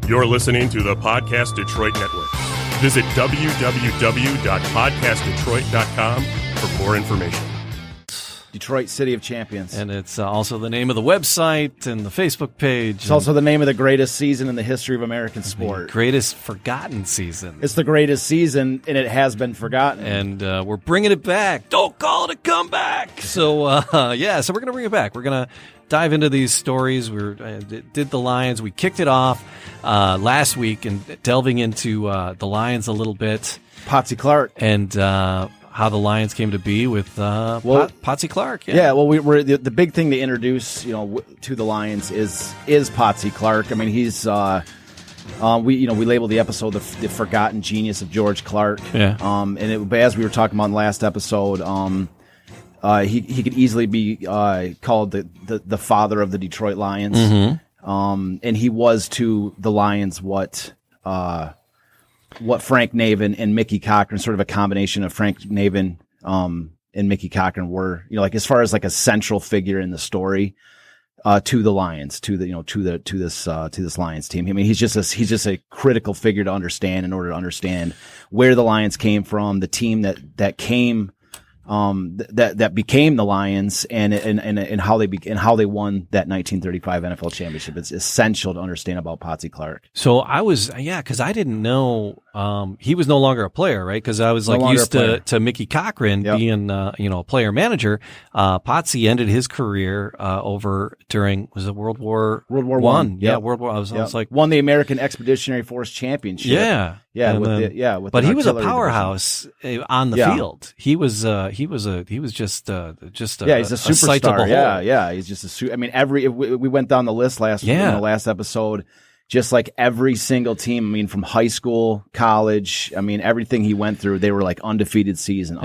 You're listening to the Podcast Detroit Network. Visit www.podcastdetroit.com for more information. Detroit City of Champions. And it's also the name of the website and the Facebook page. It's also the name of the greatest season in the history of American sport. Greatest forgotten season. It's the greatest season, and it has been forgotten. And we're bringing it back. Don't call it a comeback. So, so we're going to bring it back. We're going to dive into these stories. We did the Lions. We kicked it off last week and delving into the Lions a little bit. Potsy Clark. And how the Lions came to be with Potsy Clark. Yeah, well, we're the big thing to introduce, to the Lions is Potsy Clark. I mean, he's we labeled the episode the forgotten genius of George Clark. Yeah. And as we were talking about in the last episode, he could easily be called the father of the Detroit Lions. Mm-hmm. And he was to the Lions what Frank Navin and Mickey Cochran, sort of a combination of Frank Navin and Mickey Cochran were, like as far as like a central figure in the story to the Lions, to this Lions team. I mean, he's just a critical figure to understand in order to understand where the Lions came from, the team that came. That became the Lions and how they won that 1935 NFL championship. It's essential to understand about Potsy Clark. So because I didn't know he was no longer a player, right? Because I was used to Mickey Cochran being a player manager. Potsy ended his career over during World War I? Yeah, World War. I was like won the American Expeditionary Force Championship. Yeah. But he was a powerhouse on the field. He was just he's a superstar. He's just a. I mean, we went down the list last episode. Just like every single team. I mean, from high school, college. I mean, everything he went through, they were like undefeated season,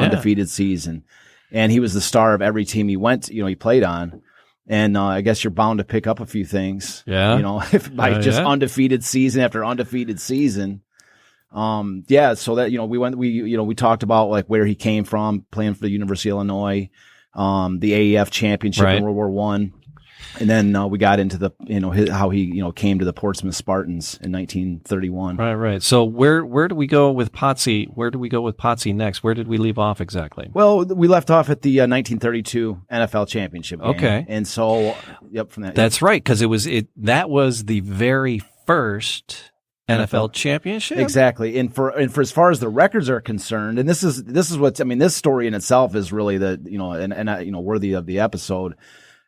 and he was the star of every team he went. He played on. And I guess you're bound to pick up a few things. Yeah. Undefeated season after undefeated season. So that, we talked about like where he came from, playing for the University of Illinois, the AEF championship in World War I. And then we got into the how he came to the Portsmouth Spartans in 1931. Right. So where do we go with Potsy? Where do we go with Potsy next? Where did we leave off exactly? Well, we left off at the 1932 NFL championship game. Okay. And so from that. That's right, because that was the very first NFL championship. Exactly. And for as far as the records are concerned, and this is this story in itself is really worthy of the episode.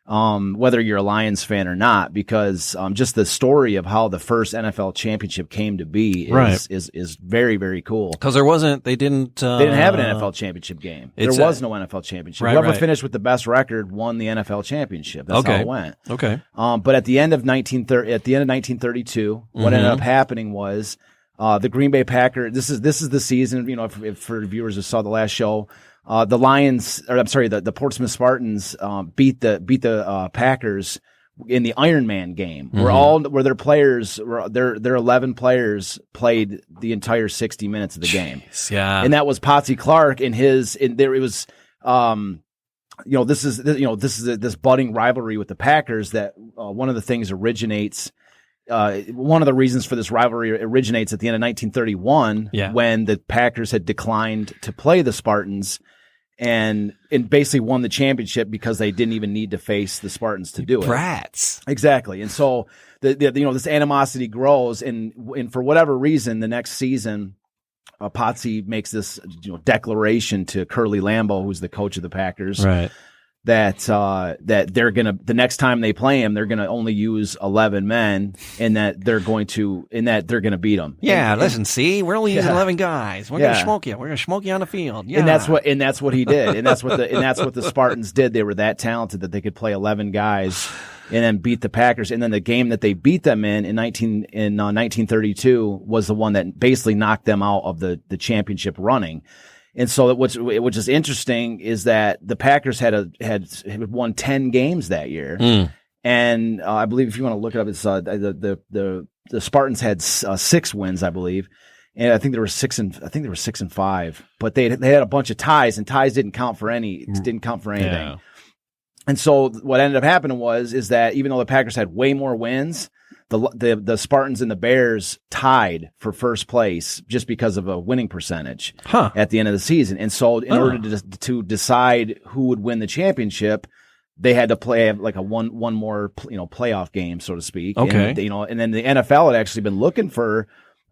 Whether you're a Lions fan or not, because just the story of how the first NFL championship came to be is very, very cool. Because they didn't have an NFL championip game. There was no NFL championship. Whoever finished with the best record won the NFL championship. That's how it went. Okay. But at the end of 1932, what ended up happening was the Green Bay Packers. This is the season. If for viewers who saw the last show. The Portsmouth Spartans beat the Packers in the Iron Man game, where their players, their 11 players played the entire 60 minutes of the game. Yeah, and that was Potsy Clark this is budding rivalry with the Packers that one of the things originates. One of the reasons for this rivalry originates at the end of 1931 when the Packers had declined to play the Spartans and basically won the championship because they didn't even need to face the Spartans to do it. Brats. Exactly. And so this animosity grows and for whatever reason the next season Potsy makes this declaration to Curly Lambeau, who's the coach of the Packers. Right. That they're the next time they play him, they're gonna only use 11 men, and that they're gonna beat them. Yeah, listen, we're only using 11 guys. We're gonna smoke you. We're gonna smoke you on the field. Yeah, and that's what he did, and that's what the Spartans did. They were that talented that they could play 11 guys and then beat the Packers. And then the game that they beat them in 1932 was the one that basically knocked them out of the championship running. And so which is interesting is that the Packers had won 10 games that year. And I believe if you want to look it up, it's the Spartans had 6 wins, I believe. And I think they were 6-5, but they had a bunch of ties, and ties didn't count for anything. Yeah. And so what ended up happening is that even though the Packers had way more wins, the Spartans and the Bears tied for first place just because of a winning percentage at the end of the season. And so in order to decide who would win the championship, they had to play like a one more playoff game, so to speak. Okay. And then the NFL had actually been looking for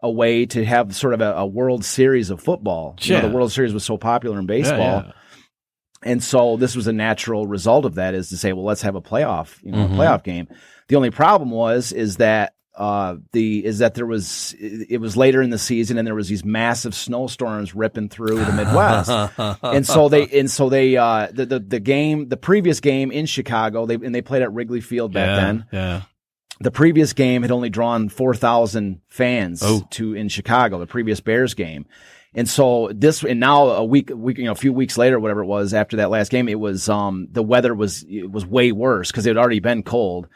a way to have sort of a World Series of football. The World Series was so popular in baseball. Yeah. And so this was a natural result of that, is to say, well, let's have a playoff, a playoff game. The only problem is that it was later in the season, and there was these massive snowstorms ripping through the Midwest. The previous game in Chicago, they played at Wrigley Field back then. Yeah. The previous game had only drawn 4,000 fans in Chicago, the previous Bears game. And so now a few weeks later, whatever it was after that last game, it was, the weather was way worse because it had already been cold.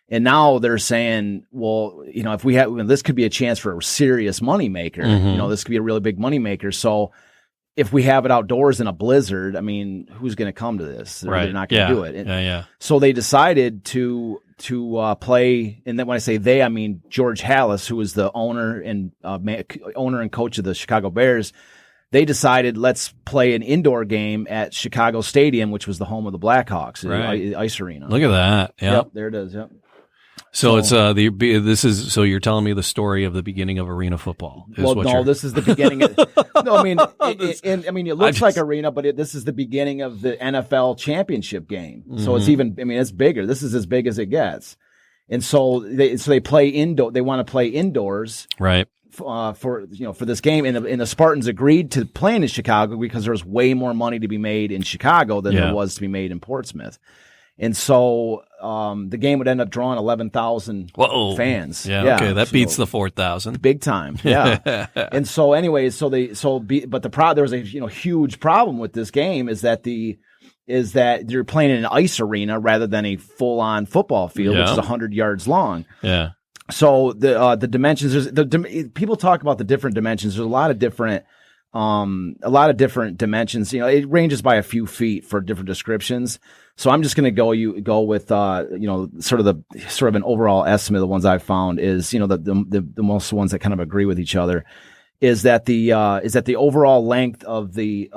And now they're saying, well, if we have, this could be a chance for a serious moneymaker. This could be a really big moneymaker. So if we have it outdoors in a blizzard, I mean, who's going to come to this? They're not going to do it. So they decided to play, and then when I say they, I mean George Halas, who was the owner and coach of the Chicago Bears. They decided, let's play an indoor game at Chicago Stadium, which was the home of the Blackhawks, the ice arena. Look at that! Yep, there it is. Yep. So it's so you're telling me the story of the beginning of arena football. This is the beginning. It looks like arena, but this is the beginning of the NFL championship game. So it's it's bigger. This is as big as it gets. And so they play indoor. They want to play indoors, right? For this game, and the Spartans agreed to play in Chicago because there was way more money to be made in Chicago than there was to be made in Portsmouth. And so the game would end up drawing 11,000 fans. Yeah, okay, that beats the 4,000. Big time. Yeah. And so anyways, there was a huge problem with this game is that you're playing in an ice arena rather than a full-on football field, which is 100 yards long. Yeah. So the dimensions, people talk about the different dimensions. There's a lot of different dimensions. It ranges by a few feet for different descriptions. So I'm just going to go with sort of an overall estimate of the ones I've found is the most ones that kind of agree with each other is that the overall length of the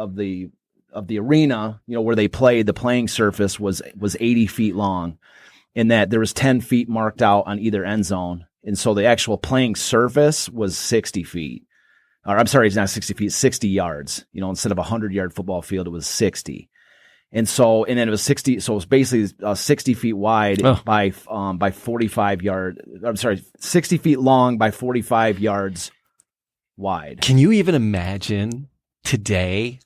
arena, where they played, the playing surface was 80 feet long, in that there was 10 feet marked out on either end zone. And so the actual playing surface was 60 feet. Or I'm sorry, it's not 60 feet, 60 yards. Instead of a 100-yard football field, it was 60. And then it was 60. So it was basically 60 feet wide by 45 yards. I'm sorry, 60 feet long by 45 yards wide. Can you even imagine today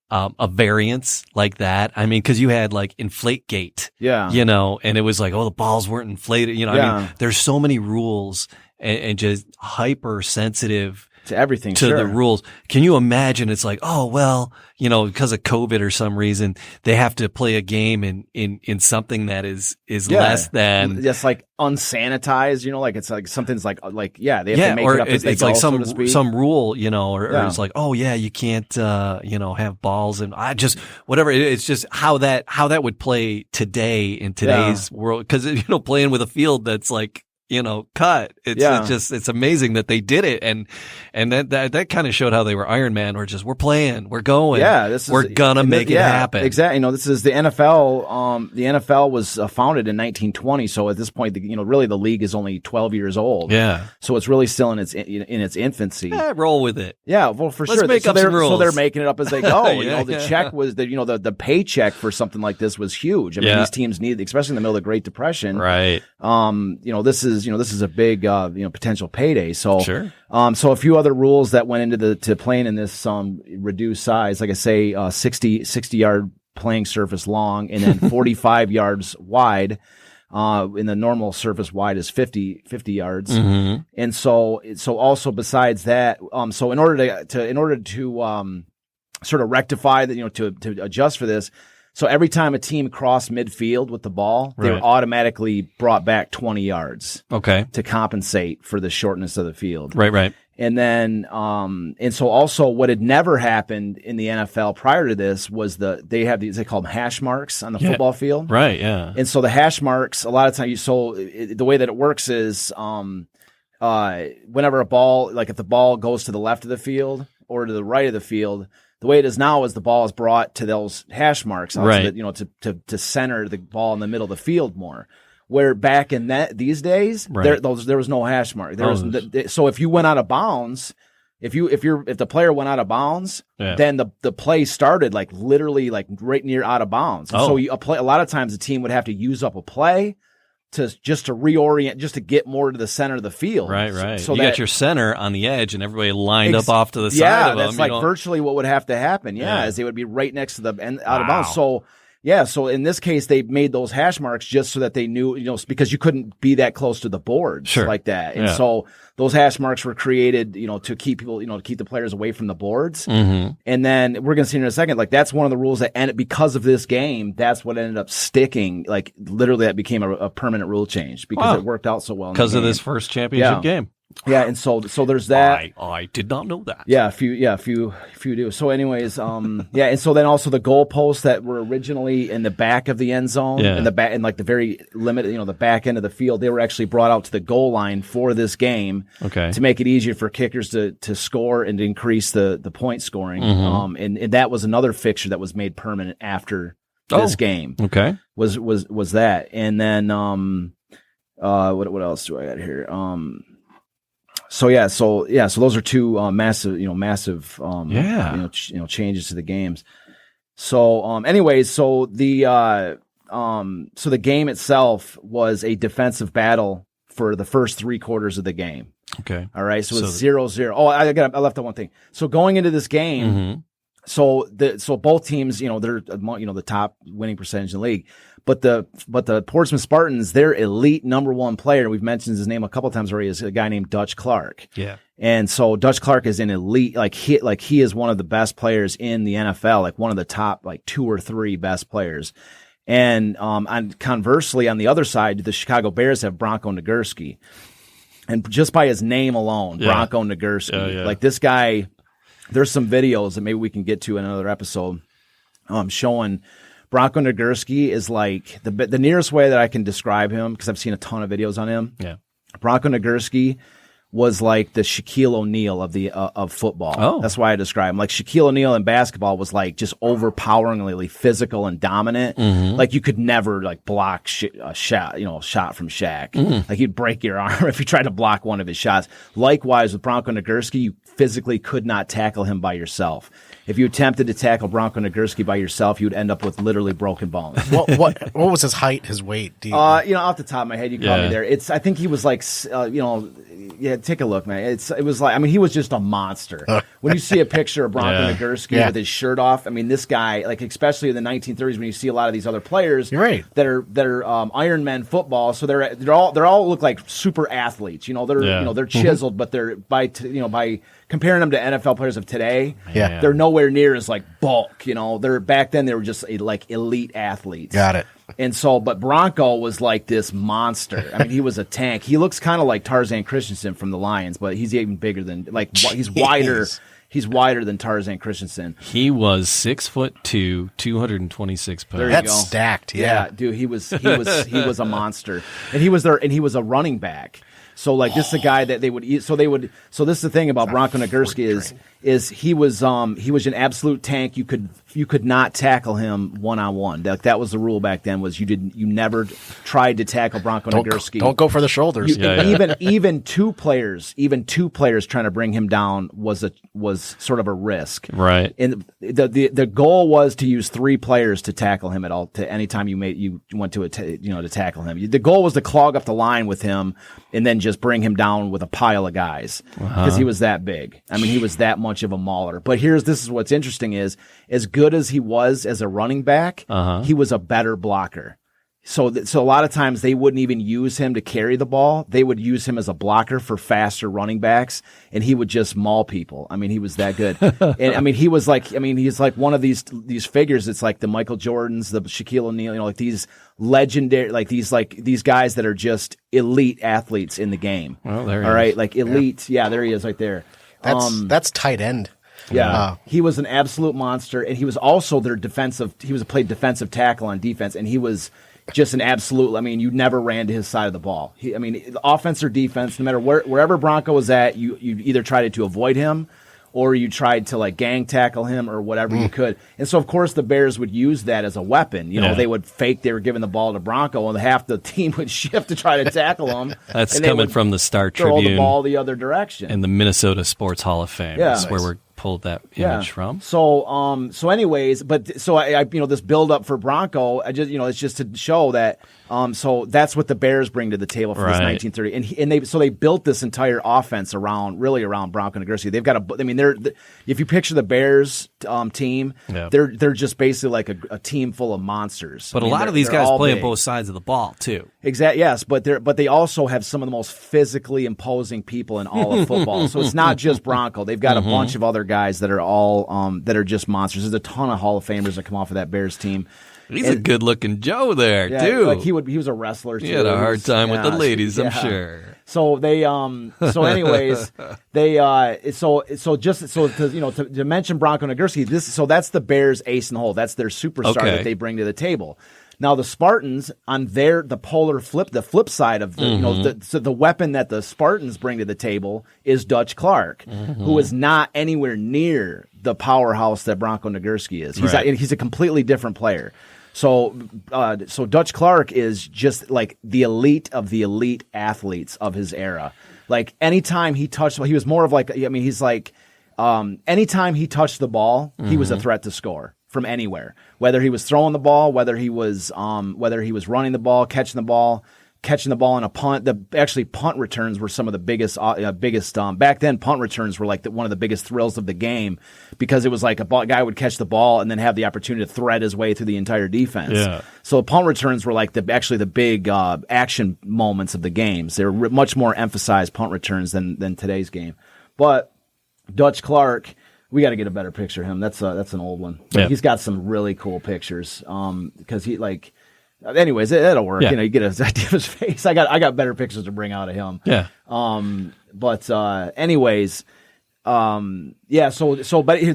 a variance like that? I mean, because you had like Inflategate, and it was like, the balls weren't inflated. I mean, there's so many rules and just hypersensitive to everything, to the rules. Can you imagine? It's like, because of COVID or some reason, they have to play a game in something that is less than just like unsanitized. Like it's like something's like they have to make it up as they go, like so to speak. some rule, or it's like, you can't have balls and whatever. It's just how that would play today in today's world, because playing with a field that's like cut. It's amazing that they did it. And that kind of showed how they were Iron Man, or just, we're playing, we're going. Yeah. We're gonna make it happen. Exactly. This is the NFL. The NFL was founded in 1920. So at this point, really the league is only 12 years old. Yeah. So it's really still in its infancy. Yeah, roll with it. Yeah. Well, for sure. Make up some rules. So they're making it up as they go. The check was the paycheck for something like this was huge. I mean, these teams need, especially in the middle of the Great Depression. Right. This is a big potential payday. So sure. So a few other rules that went into to playing in this reduced size, like I say, 60 yard playing surface long, and then 45 yards wide. In the normal surface wide is 50 yards. Mm-hmm. And so also besides that, so in order to sort of rectify that, to adjust for this, So every time a team crossed midfield with the ball, they were automatically brought back 20 yards. Okay. To compensate for the shortness of the field. Right. And then, and so also what had never happened in the NFL prior to this was they call them hash marks on the football field. Right. Yeah. And so the hash marks, a lot of times, the way that it works is, whenever a ball, like if the ball goes to the left of the field or to the right of the field, the way it is now is the ball is brought to those hash marks, to center the ball in the middle of the field more. Where back in these days, there was no hash mark. So if you went out of bounds, if the player went out of bounds, then the play started like literally like right near out of bounds. And so a lot of times the team would have to use up a play to reorient, just to get more to the center of the field. Right. So you got your center on the edge and everybody lined up off to the side of them. Yeah, that's virtually what would have to happen. Is they would be right next to the end out of bounds. So in this case, they made those hash marks just so that they knew, because you couldn't be that close to the boards like that. And so those hash marks were created, to keep people, to keep the players away from the boards. Mm-hmm. And then we're going to see in a second, like that's one of the rules that ended because of this game. That's what ended up sticking. Like literally that became a permanent rule change because it worked out so well. Because of this first championship game. Yeah, and so there's that. I did not know that. Yeah, a few do. So anyways, and so then also the goalposts that were originally in the back of the end zone, in the back, in like the very limited, the back end of the field, they were actually brought out to the goal line for this game, to make it easier for kickers to score and to increase the point scoring. Mm-hmm. And that was another fixture that was made permanent after this game. Okay, was that, and then what else do I got here? So those are two massive changes to the games. So anyways, so the game itself was a defensive battle for the first 3 quarters of the game. Okay. All right. So it's 0-0. Oh, I left out one thing. So going into this game, so both teams, they're the top winning percentage in the league. But the Portsmouth Spartans, their elite number 1 player, we've mentioned his name a couple times already, is a guy named Dutch Clark. Yeah. And so Dutch Clark is an elite, he is one of the best players in the NFL, like one of the top 2 or 3 best players. And conversely, on the other side, the Chicago Bears have Bronco Nagurski. And just by his name alone, Bronco Nagurski, like this guy, there's some videos that maybe we can get to in another episode, showing Bronco Nagurski is like the nearest way that I can describe him, because I've seen a ton of videos on him. Yeah. Bronco Nagurski was like the Shaquille O'Neal of football. Oh. That's why I describe him. Like Shaquille O'Neal in basketball was like just overpoweringly physical and dominant. Mm-hmm. Like you could never block a shot from Shaq. Mm-hmm. Like he'd break your arm if you tried to block one of his shots. Likewise with Bronco Nagurski, you physically could not tackle him by yourself. If you attempted to tackle Bronco Nagurski by yourself, you'd end up with literally broken bones. What was his height, his weight? Off the top of my head, you call me there. I think he was like, take a look, man. It was like, he was just a monster. When you see a picture of Bronco Nagurski with his shirt off, this guy, especially in the 1930s, when you see a lot of these other players that are Iron Men football, so they're all look like super athletes. They're chiseled, but they're by comparing them to NFL players of today, they're nowhere near as bulk. They're back then they were just elite athletes. Got it. And so, but Bronco was like this monster. He was a tank. He looks kind of like Tarzan Christensen from the Lions, but he's even bigger than he's wider. He's wider than Tarzan Christensen. He was 6'2", 226 pounds. That's stacked. Yeah, dude, he was a monster, and he was a running back. So this is a guy that they would eat. So this is the thing about Bronco Nagurski is he was an absolute tank. You could not tackle him one-on-one. That was the rule back then. Was you never tried to tackle Bronco Nagurski. Don't go for the shoulders. Even two players trying to bring him down was sort of a risk. Right. And the goal was to use 3 players to tackle him at all. To any time you went to to tackle him. The goal was to clog up the line with him and then just bring him down with a pile of guys because he was that big. He was that much of a mauler. But this is what's interesting is as good as he was as a running back, he was a better blocker. So a lot of times they wouldn't even use him to carry the ball. They would use him as a blocker for faster running backs, and he would just maul people. I mean, he was that good. And I mean, he's like one of these figures. It's like the Michael Jordans, the Shaquille O'Neal, like these legendary, these guys that are just elite athletes in the game. Well, there he all right, is. like elite. Yeah, there he is right there. That's tight end. Yeah, he was an absolute monster, and he was also their defensive. He played defensive tackle on defense, and he was just an absolute. I mean, you never ran to his side of the ball. Offense or defense, no matter wherever Bronco was at, you either tried to avoid him, or you tried to like gang tackle him or whatever you could. And so, of course, the Bears would use that as a weapon. They would fake they were giving the ball to Bronco, and half the team would shift to try to tackle him. That's coming from the Star throw Tribune the ball the other direction. and the Minnesota Sports Hall of Fame. Yeah. That's where we're pulled that image from. So anyways, I this build up for Bronco, it's just to show that so that's what the Bears bring to the table for this 1930, and they built this entire offense around Bronco Nagurski. They've got if you picture the Bears team, they're just basically like a team full of monsters. But a lot of these guys play on both sides of the ball too. Exactly. Yes, but they also have some of the most physically imposing people in all of football. So it's not just Bronco. They've got a bunch of other guys that are all that are just monsters. There's a ton of Hall of Famers that come off of that Bears team. He's a good-looking Joe there too. Like he was a wrestler too. He had a hard time with the ladies, I'm sure. So they anyways to mention Bronco Nagurski, that's the Bears ace in the hole. That's their superstar that they bring to the table. Now the Spartans on the flip side of the weapon that the Spartans bring to the table is Dutch Clark, who is not anywhere near the powerhouse that Bronco Nagurski is. He's a completely different player. So Dutch Clark is just like the elite of the elite athletes of his era. Like anytime he touched, he was more of like, he's like, anytime he touched the ball, he was a threat to score from anywhere. Whether he was throwing the ball, whether he was running the ball, catching the ball in a punt. Punt returns were some of the biggest. Back then, punt returns were like one of the biggest thrills of the game because it was like a guy would catch the ball and then have the opportunity to thread his way through the entire defense. Yeah. So punt returns were like the big action moments of the games. They were much more emphasized punt returns than today's game. But Dutch Clark, we got to get a better picture of him. That's an old one. But he's got some really cool pictures because he like. Anyways, it'll work. Yeah. You get an idea of his face. I got better pictures to bring out of him. Yeah. But the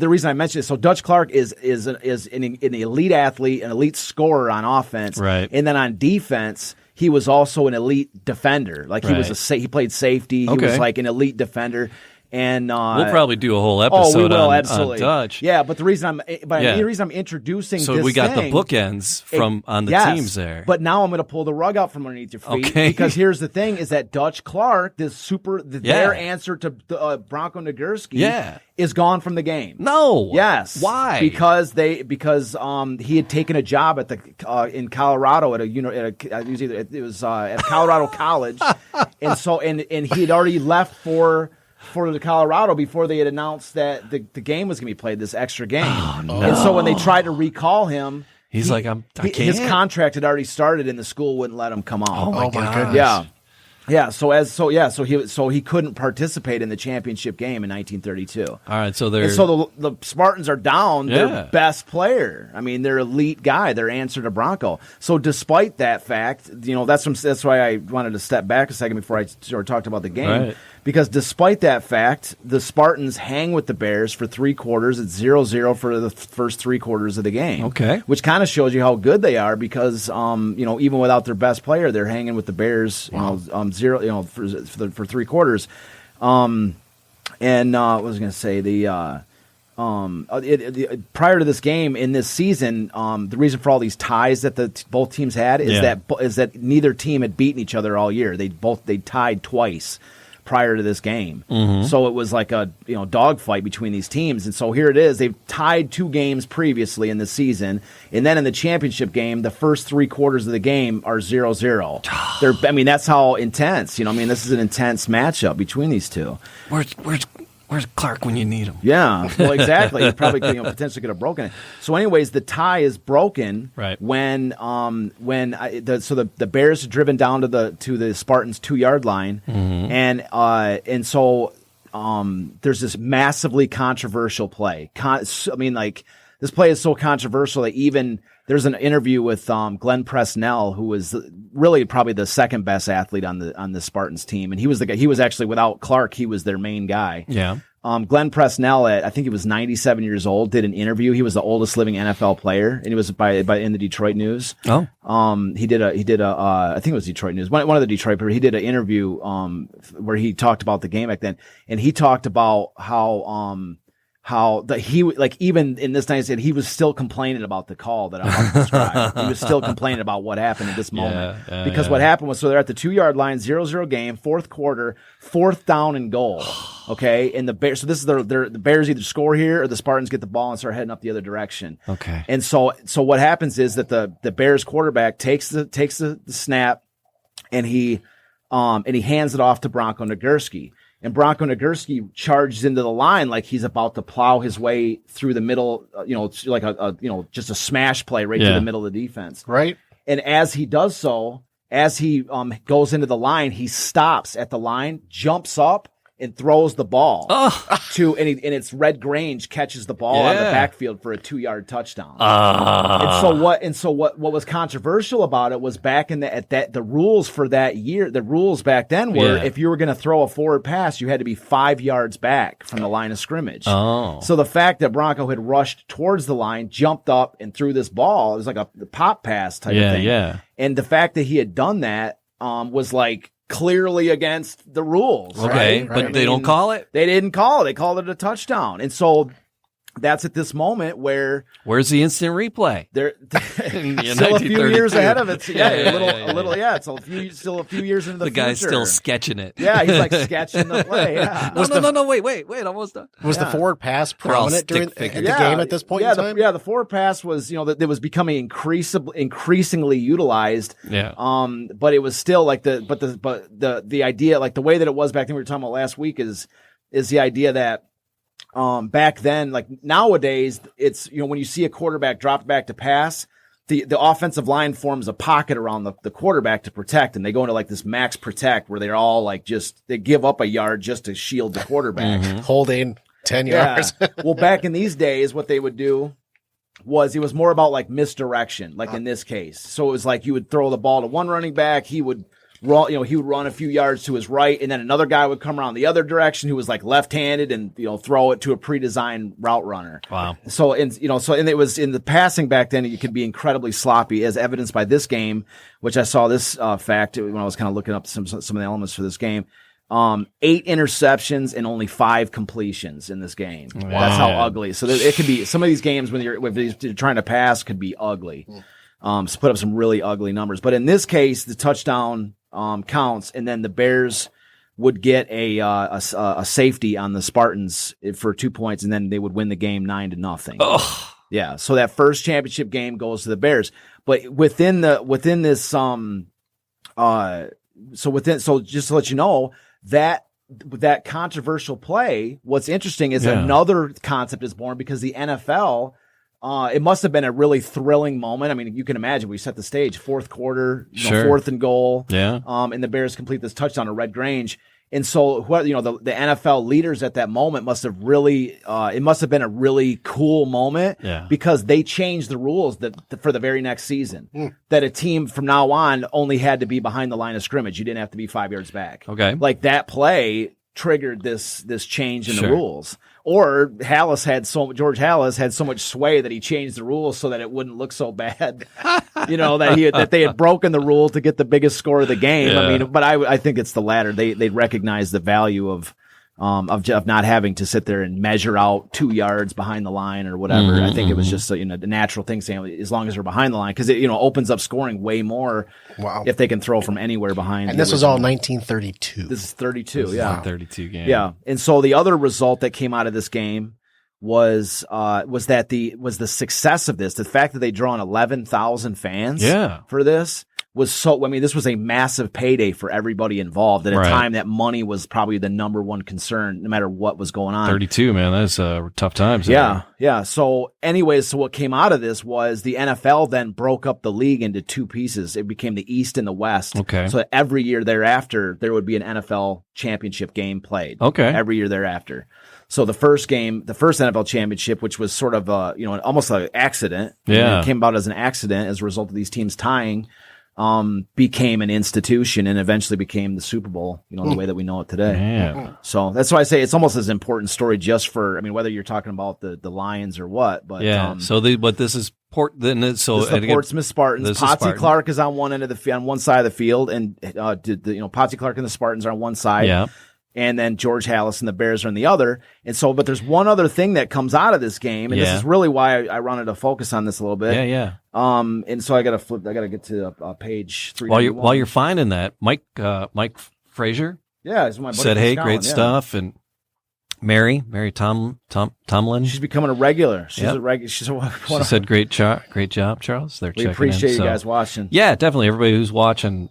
reason I mentioned it, so Dutch Clark is an elite athlete, an elite scorer on offense, right? And then on defense, he was also an elite defender. Like he played safety. He was like an elite defender. And we'll probably do a whole episode on Dutch. Yeah, but the reason I'm introducing so this we got thing, the bookends on the teams there. But now I'm going to pull the rug out from underneath your feet because here's the thing: is that Dutch Clark, their answer to Bronco Nagurski, is gone from the game. No. Yes. Why? Because he had taken a job at in Colorado at Colorado College, and he had already left for the Colorado before they had announced that the game was going to be played, this extra game. Oh, no. And so when they tried to recall him, I can't. His contract had already started and the school wouldn't let him come out. Oh my goodness. Yeah. Yeah, so he couldn't participate in the championship game in 1932. All right, so the Spartans are down their best player. I mean, their elite guy, their answer to Bronco. So despite that fact, that's why I wanted to step back a second before I talked about the game. Right. Because despite that fact, the Spartans hang with the Bears for 3 quarters. It's 0-0 for the first 3 quarters of the game. Okay. Which kind of shows you how good they are because, even without their best player, they're hanging with the Bears, 0, for 3 quarters. What was I going to say? Prior to this game in this season, the reason for all these ties that both teams had is that neither team had beaten each other all year. They tied twice prior to this game. Mm-hmm. So it was like a dogfight between these teams. And so here it is. They've tied 2 games previously in the season. And then in the championship game, the first 3 quarters of the game are 0-0. That's how intense. This is an intense matchup between these two. Where's Where's Clark when you need him? Yeah, well, exactly. He probably potentially could have broken it. So, anyways, the tie is broken when the Bears are driven down to the Spartans 2-yard line, and so there's this massively controversial play. This play is so controversial that even there's an interview with Glenn Presnell, who was really probably the second best athlete on the Spartans team, and he was the guy. He was actually, without Clark, he was their main guy. Yeah. Glenn Presnell, I think he was 97 years old, did an interview. He was the oldest living NFL player, and he was in the Detroit News. Oh. He did a I think it was Detroit News, one of the Detroit papers. He did an interview where he talked about the game back then, and he talked about how even in this night, he was still complaining about the call that I'm about to describe. He was still complaining about what happened at this moment. Because what happened was, so they're at the 2-yard line, 0-0 game, fourth quarter, 4th down and goal. Okay. And the Bears, so this is the Bears either score here or the Spartans get the ball and start heading up the other direction. Okay. And so what happens is that the Bears quarterback takes the snap and he hands it off to Bronco Nagurski. And Bronco Nagurski charges into the line like he's about to plow his way through the middle, like just a smash play right through the middle of the defense. Right. And as he does so, as he goes into the line, he stops at the line, jumps up, and throws the ball and it's Red Grange catches the ball out of the backfield for a 2-yard touchdown. And so what was controversial about it was back in the rules for that year, the rules back then were if you were going to throw a forward pass, you had to be 5 yards back from the line of scrimmage. Oh. So the fact that Bronco had rushed towards the line, jumped up and threw this ball, it was like a pop pass type of thing. Yeah. And the fact that he had done that was like clearly against the rules. Okay, right? But they don't call it? They didn't call it. They called it a touchdown. And so that's at this moment where... Where's the instant replay? They're still a few years ahead of it. It's still a few years into the future. The guy's still sketching it. Yeah, he's like sketching the play. Yeah. No, wait, almost done. Was the forward pass prominent during the game at this point in time? The forward pass was, that was becoming increasingly utilized. Yeah. But it was still like the idea, like the way that it was back then, we were talking about last week, is the idea that back then, like nowadays, it's, when you see a quarterback drop back to pass, the offensive line forms a pocket around the quarterback to protect, and they go into like this max protect where they're all like they give up a yard just to shield the quarterback. Holding 10 yards. Well, back in these days, what they would do was it was more about like misdirection, like in this case. So it was like you would throw the ball to one running back, he would run a few yards to his right, and then another guy would come around the other direction who was like left-handed and, throw it to a pre-designed route runner. Wow. So, and it was in the passing back then, it could be incredibly sloppy, as evidenced by this game, which I saw this fact when I was kind of looking up some of the elements for this game. 8 interceptions and only 5 completions in this game. Wow. That's how ugly. So it could be, some of these games when you're trying to pass could be ugly. So put up some really ugly numbers. But in this case, the touchdown counts, and then the Bears would get a safety on the Spartans for 2 points, and then they would win the game 9-0. Oh. Yeah. So that first championship game goes to the Bears, but within this so just to let you know that controversial play, what's interesting is another concept is born because the NFL. It must have been a really thrilling moment. I mean, you can imagine we set the stage, fourth quarter, 4th and goal. Yeah. And the Bears complete this touchdown to Red Grange. And so, the NFL leaders at that moment must have really, it must have been a really cool moment because they changed the rules for the very next season. That a team from now on only had to be behind the line of scrimmage. You didn't have to be 5 yards back. Okay. Like that play triggered this change in the rules. Or George Hallis had so much sway that he changed the rules so that it wouldn't look so bad, that they had broken the rule to get the biggest score of the game. Yeah. I mean, but I think it's the latter. They recognize the value of not having to sit there and measure out 2 yards behind the line or whatever. I think it was just the natural thing saying as long as they're behind the line, because it opens up scoring way more. Wow. If they can throw from anywhere behind. And this was all 1932. This is 32. Yeah, 32 game. Yeah, and so the other result that came out of this game was the success of this, the fact that they drawn 11,000 fans. For this. was so, I mean, this was a massive payday for everybody involved at a time that money was probably the number one concern, no matter what was going on. 32, man, that's tough times. Yeah. Yeah. So anyways, so what came out of this was the NFL then broke up the league into two pieces. It became the East and the West. Okay. So every year thereafter, there would be an NFL championship game played. Okay. Every year thereafter. So the first NFL championship, which was sort of almost like an accident. Yeah. It came about as an accident as a result of these teams tying. Became an institution and eventually became the Super Bowl, the way that we know it today. Yeah. So that's why I say it's almost as important story just for, I mean, whether you're talking about the Lions or what, but this is the Portsmouth Spartans. Potsy Clark is on one end of on one side of the field, and Potsy Clark and the Spartans are on one side. Yeah. And then George Halas and the Bears are on the other. And so, but there's one other thing that comes out of this game, and this is really why I wanted to focus on this a little bit. Yeah. And so I got to get to page 3. While you're finding that, Mike Frazier, he's my buddy said, "Hey, Scotland, great stuff." And Mary Tomlin, she's becoming a regular. She's a regular. She said, "Great job, Charles." We appreciate you guys watching. Yeah, definitely. Everybody who's watching.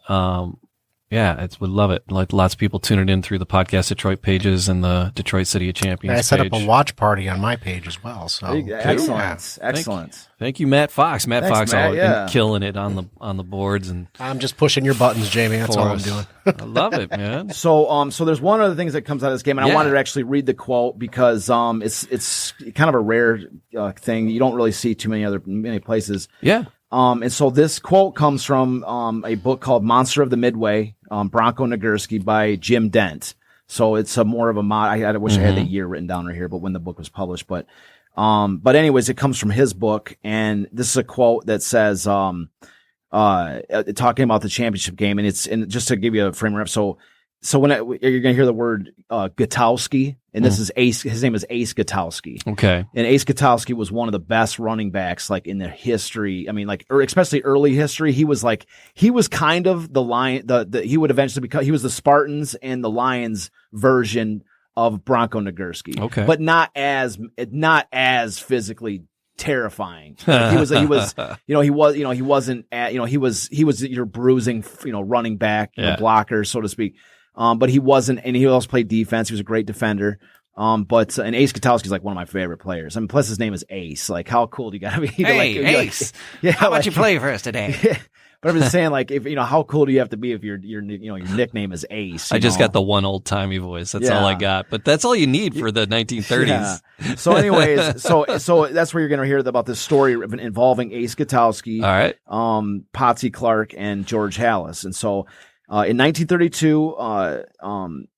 We love it. Like lots of people tuning in through the Podcast Detroit pages and the Detroit City of Champions I set page. up a watch party on my page as well. So excellent. Thank you, Matt Fox. Matt Fox, Matt, killing it on the boards, and I'm just pushing your buttons, Jamie. That's all I'm doing. I love it, man. So there's one other thing that comes out of this game, and I wanted to actually read the quote because it's kind of a rare thing. You don't really see too many places. Yeah. And so this quote comes from a book called Monster of the Midway, Bronco Nagurski by Jim Dent. So it's more of a I wish I had the year written down right here, but when the book was published. But anyways, it comes from his book, and this is a quote that says, talking about the championship game, and just to give you a frame up. So when you're going to hear the word Gutowski, and this is Ace. His name is Ace Gutowski. Okay. And Ace Gutowski was one of the best running backs, like in the history. I mean, especially early history. He was kind of the Lion. He would eventually become. He was the Spartans and the Lions version of Bronco Nagurski. Okay. But not as physically terrifying. Like he was your bruising, running back, blocker, so to speak. But he wasn't, and he also played defense. He was a great defender. And Ace Gutowski is like one of my favorite players. I mean, plus his name is Ace. Like, how cool do you gotta be? Ace. How about you play for us today? But I'm just saying, like, if how cool do you have to be if your nickname is Ace? I just got the one old timey voice. That's all I got. But that's all you need for the 1930s. Yeah. So, anyways, so that's where you're gonna hear about this story involving Ace Gutowski, all right, Potsy Clark, and George Halas, and so. In 1932,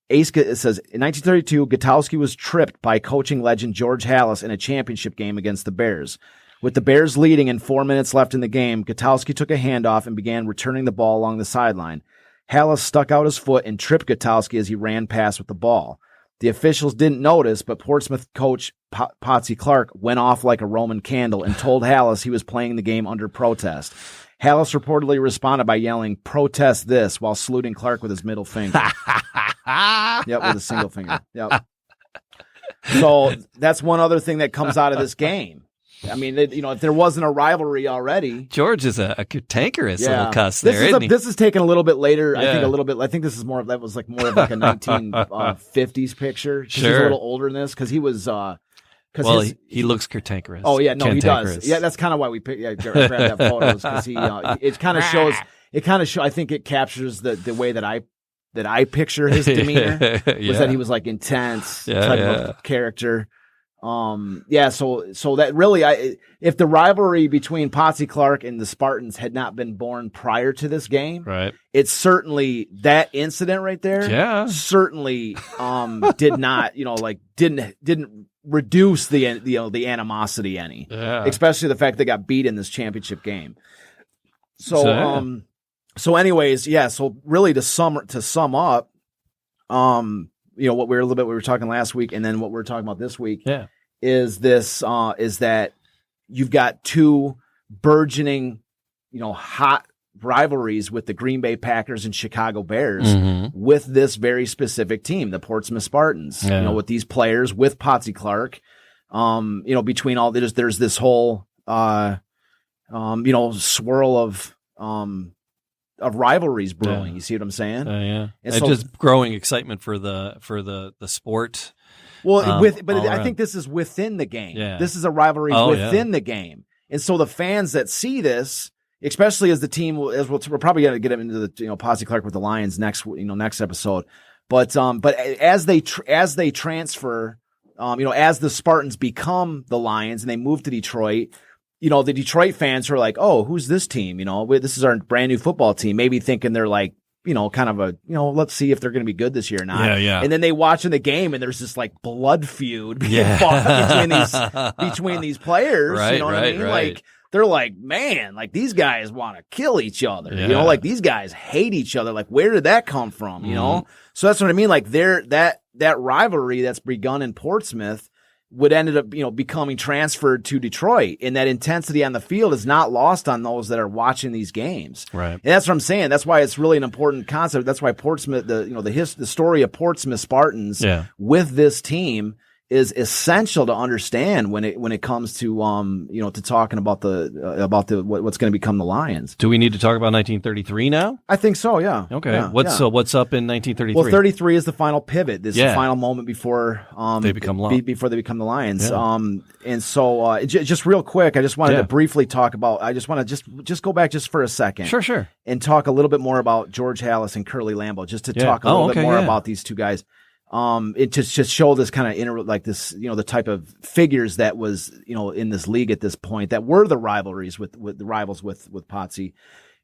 it says, in 1932, Gutowski was tripped by coaching legend George Halas in a championship game against the Bears. With the Bears leading and 4 minutes left in the game, Gutowski took a handoff and began returning the ball along the sideline. Halas stuck out his foot and tripped Gutowski as he ran past with the ball. The officials didn't notice, but Portsmouth coach Potsy Clark went off like a Roman candle and told Halas he was playing the game under protest. Halas reportedly responded by yelling, "Protest this," while saluting Clark with his middle finger. Yep, with a single finger. Yep. So that's one other thing that comes out of this game. I mean, if there wasn't a rivalry already, George is a cantankerous little cuss there, isn't he? This is taken a little bit later. Yeah. I think this is more of a 1950s picture. Sure. He's a little older than this because he was. He looks cantankerous. Oh yeah, no, he does. Yeah, that's kind of why we grabbed that photo because it kind of shows. I think it captures the way that I picture his demeanor was that he was like intense type of character. So that really, if the rivalry between Potsy Clark and the Spartans had not been born prior to this game, right? It's certainly that incident right there. Yeah, certainly did not, didn't reduce the animosity any. Yeah. Especially the fact they got beat in this championship game. So anyways, so really to sum up, what we were talking last week and then what we're talking about this week is that you've got two burgeoning, hot rivalries with the Green Bay Packers and Chicago Bears with this very specific team, the Portsmouth Spartans, with these players, with Potsy Clark, between all there's this whole, swirl of rivalries brewing. You see what I'm saying? Yeah. And so, just growing excitement for the sport. Well, I think this is within the game. Yeah. This is a rivalry within the game. And so the fans that see this, especially as the team, as we're probably going to get into the Potsy Clark with the Lions next episode, but as they transfer, as the Spartans become the Lions and they move to Detroit, the Detroit fans are like, oh, who's this team? This is our brand new football team. Maybe thinking they're like, kind of a, let's see if they're going to be good this year or not. Yeah. And then they watch in the game and there's this like blood feud being fought between these players. Right, you know what I mean? Right. Like, they're like, man, like these guys want to kill each other. Yeah. Like these guys hate each other. Like, where did that come from? So that's what I mean. Like that rivalry that's begun in Portsmouth would end up, becoming transferred to Detroit, and that intensity on the field is not lost on those that are watching these games. Right. And that's what I'm saying. That's why it's really an important concept. That's why Portsmouth, the story of Portsmouth Spartans with this team is essential to understand when it comes to to talking about what's going to become the Lions. Do we need to talk about 1933 now? I think so. Yeah. Okay. Yeah, what's up in 1933? Well, 33 is the final pivot. This is the final moment before they become the Lions. Yeah. And so just real quick, I just wanted to briefly talk about. I just want to just go back just for a second. Sure. And talk a little bit more about George Halas and Curly Lambeau, just to talk a little bit more about these two guys. It just show this kind of the type of figures that was, in this league at this point that were the rivalries with the rivals with Potsy.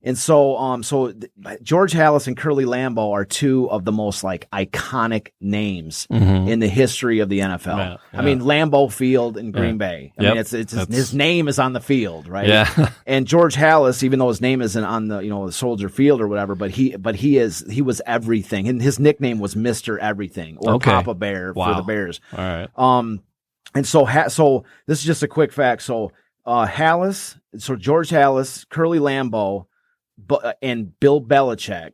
And so George Halas and Curly Lambeau are two of the most like iconic names in the history of the NFL. Yeah. I mean, Lambeau Field in Green Bay. I mean, it's his name is on the field, right? Yeah. And George Halas, even though his name isn't on the the Soldier Field or whatever, but he was everything, and his nickname was Mr. Everything or Papa Bear for the Bears. All right. And so this is just a quick fact. So George Halas, Curly Lambeau, and Bill Belichick,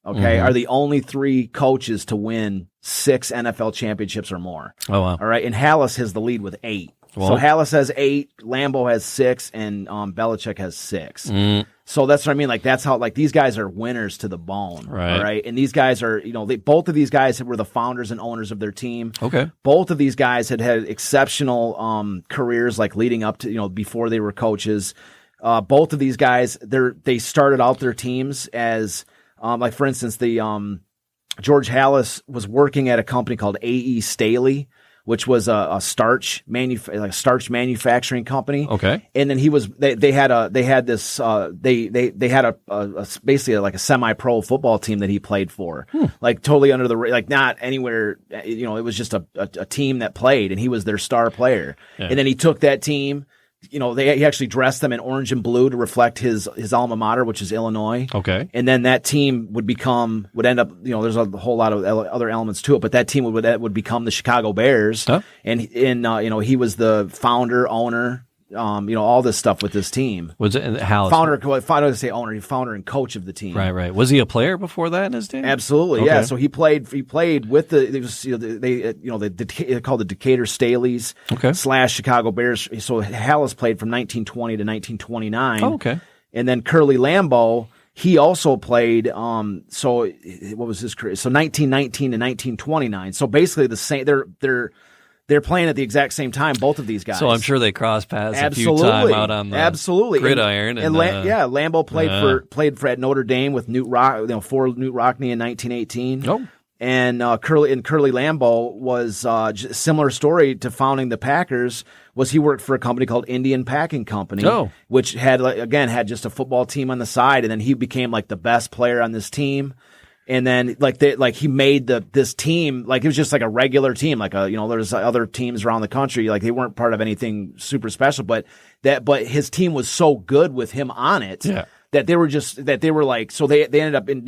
are the only three coaches to win 6 NFL championships or more. Oh, wow. All right. And Halas has the lead with 8. Well, so Halas has 8, Lambeau has 6, and Belichick has 6. So that's what I mean. Like, that's how, like, these guys are winners to the bone. Right. All right. And these guys are, both of these guys were the founders and owners of their team. Okay. Both of these guys had exceptional careers, like leading up to, before they were coaches. Both of these guys, they started out their teams as, like, for instance, George Halas was working at a company called A.E. Staley, which was a starch manufacturing company. Okay. And then they had basically like a semi-pro football team that he played for, like totally under the, like not anywhere, it was just a team that played, and he was their star player. Yeah. And then he took that team. He actually dressed them in orange and blue to reflect his alma mater, which is Illinois. Okay. And then that team would end up, there's a whole lot of other elements to it, but that team would become the Chicago Bears. Huh? And he was the founder, owner, all this stuff with this team. Was it Halas? Founder and coach of the team. Right. Was he a player before that in his team? Absolutely, okay. Yeah. So he played with they called the Decatur Staleys / Chicago Bears. So Halas played from 1920 to 1929. Oh, okay. And then Curly Lambeau, he also played. So what was his career? So 1919 to 1929. So basically the same. They're playing at the exact same time, both of these guys. So I'm sure they cross paths a few times out on the gridiron. Lambeau played for at Notre Dame with Newt for Newt Rockne in 1918. Oh. And Curly Lambeau was similar story to founding the Packers. Was he worked for a company called Indian Packing Company, which had just a football team on the side, and then he became like the best player on this team. And then he made this team, like it was just like a regular team, like there's other teams around the country, like they weren't part of anything super special, but his team was so good with him on it that they were like, so they ended up in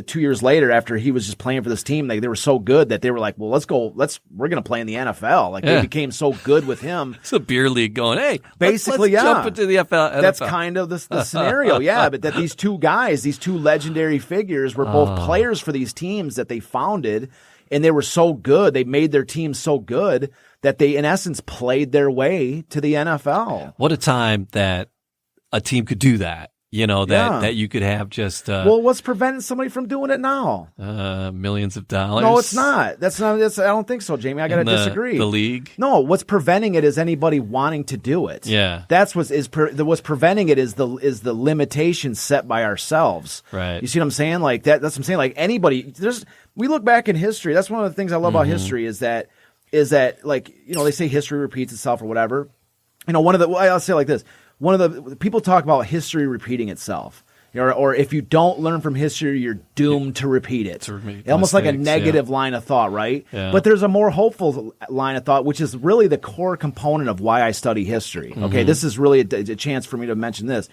2 years later after he was just playing for this team, they were so good that they were like, well, we're going to play in the NFL. Like they became so good with him. It's a beer league going, hey, basically, let's jump into the NFL. That's kind of the scenario. Yeah. But that these two legendary figures were both players for these teams that they founded, and they were so good. They made their team so good that they, in essence, played their way to the NFL. What a time that a team could do that. that you could have just well, what's preventing somebody from doing it now? Millions of dollars. No, it's not. That's not. I don't think so, Jamie. I got to disagree. The league. No, what's preventing it is anybody wanting to do it. Yeah, that's what's preventing it is the limitations set by ourselves. Right. You see what I'm saying? Like that. That's what I'm saying. Like anybody. We look back in history. That's one of the things I love about history is that like they say history repeats itself or whatever. I'll say it like this. One of the people talk about history repeating itself, or if you don't learn from history, you're doomed to repeat it. Almost like a negative line of thought, right? Yeah. But there's a more hopeful line of thought, which is really the core component of why I study history. Okay, this is really a chance for me to mention this: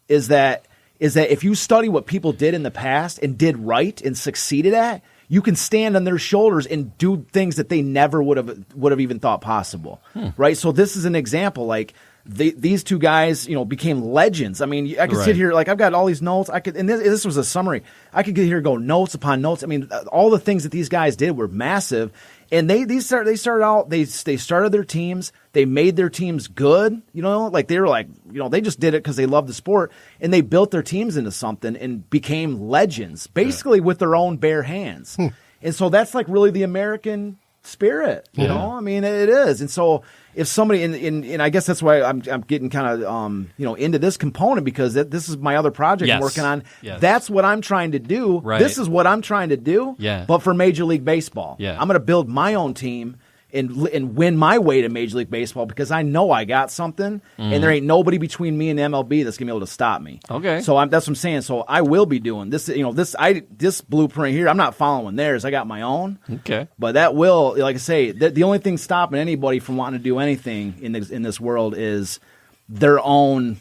is that if you study what people did in the past and did right and succeeded at, you can stand on their shoulders and do things that they never would have even thought possible, right? So this is an example, like. These two guys, became legends. I mean, I could sit here, like I've got all these notes. And this was a summary. I could get here and go notes upon notes. I mean, all the things that these guys did were massive. And they started out. They started their teams. They made their teams good. Like they were like, they just did it because they loved the sport, and they built their teams into something and became legends, basically with their own bare hands. And so that's like really the American spirit. I mean, it is. And so. If somebody and I guess that's why I'm getting kind of into this component, because this is my other project I'm working on. Yes. That's what I'm trying to do. Right. This is what I'm trying to do. Yeah. But for Major League Baseball, yeah. I'm going to build my own team and win my way to Major League Baseball, because I know I got something, and there ain't nobody between me and MLB that's gonna be able to stop me. Okay. So that's what I'm saying. So I will be doing this. This blueprint here. I'm not following theirs. I got my own. Okay. But that will, like I say, the only thing stopping anybody from wanting to do anything in this world is their own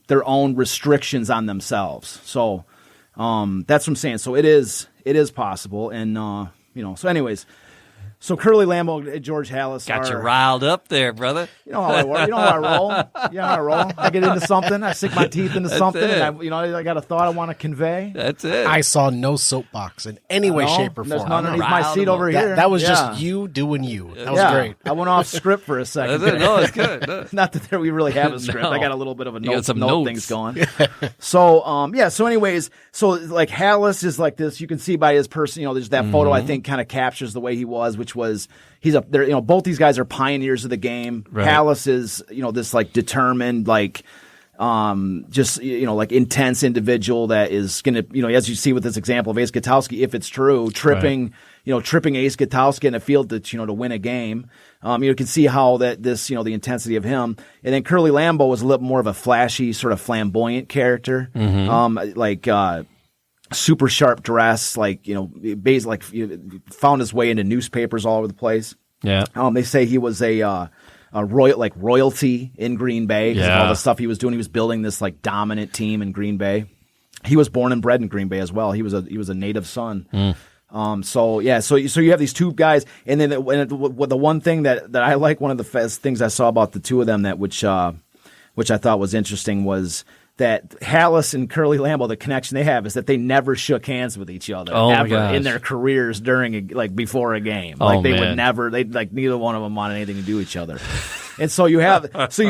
restrictions on themselves. So that's what I'm saying. So it is possible, and So anyways. So Curly Lambeau, George Halas got you riled up there, brother. You know how I work. You know how I roll. You know how I roll. I get into something. I sink my teeth into something, and I got a thought I want to convey. That's it. I saw no soapbox in any way, shape, or form. There's none underneath my seat over here. That was just you doing you. That was great. I went off script for a second. That's it. No, it's good. No. Not that we really have a script. No. I got a little bit of a note things going. So anyways, like Halas is like this. You can see by his person. There's that photo. I think kind of captures the way he was, which was. He's up there, both these guys are pioneers of the game. Right. Halas is, this like determined, like, like intense individual that is going to, as you see with this example of Ace Gutowski, if it's true, tripping Ace Gutowski in a field to win a game. You can see how that the intensity of him. And then Curly Lambeau was a little more of a flashy, sort of flamboyant character. Super sharp dress, basically found his way into newspapers all over the place. Yeah. They say he was a royalty in Green Bay because of all the stuff he was doing. He was building this like dominant team in Green Bay. He was born and bred in Green Bay as well. He was a native son. So you have these two guys, and then the one thing that I like, one of the things I saw about the two of them which I thought was interesting was that Halas and Curly Lambeau, the connection they have is that they never shook hands with each other ever in their careers before a game. Would never. Neither one of them wanted anything to do with each other. And so you